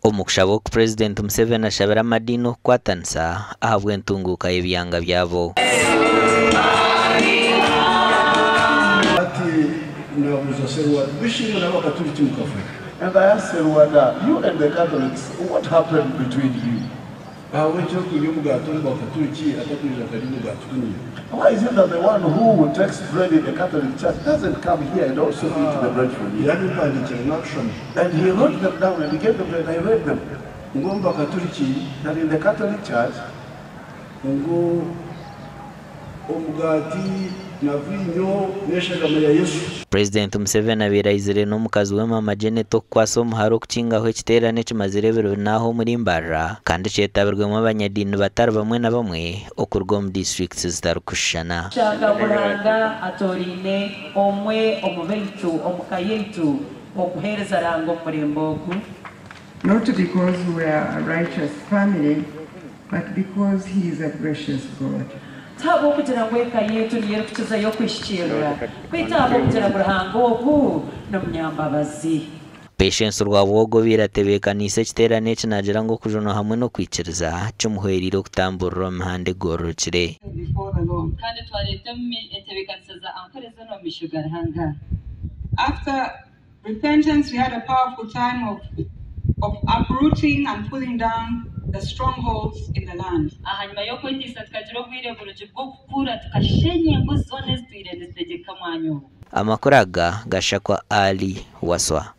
Omukushabo ku President Museveni ashabira amadini okukwatanisa ahabwa entunguka y'ebyanga byabo. And I asked Serwada, you and the Catholics, what happened between you? Why is it that the one who takes bread in the Catholic Church doesn't come here and also eat the bread from you? And he wrote them down and he gave them and I read them. That in the Catholic Church, President Museveni abiraizire n'omukazi we Mama Janet okukwasa omuharo okukingaho ekiterane kimazire ebiro naho muri Mbarara kandi kyetabirwemu abanyadini batari bamwe na bamwe okuruga omu districts zitarikushushana. Shagabulanga atorine omwe omubeitu omukayeitu okuhereza rango omurembo ogu. Not because we are a righteous family, but because he is a gracious God. Tabo kugira weka yetu niyo kutuza yo kwishikira kwitabo kugira burahango ogu no munyambabazi. Patience Rwawogo biratebekanise ekiterane kinagira ngo kujono hamwe no kwikiriza cyumuheriro kutamburira amahande gorukire. Kandi twaretemme etebekanisa za ankoreza no mishugarhanga. After repentance, we had a powerful time of uprooting and pulling down the strongholds in the land. Ahanyuma yo kwitisa tukagiro bwire buruji bwo gukura tukashenye ngo zone zitwire zitegeka mwanyo. Amakuraga gashakwa Ali Waswa.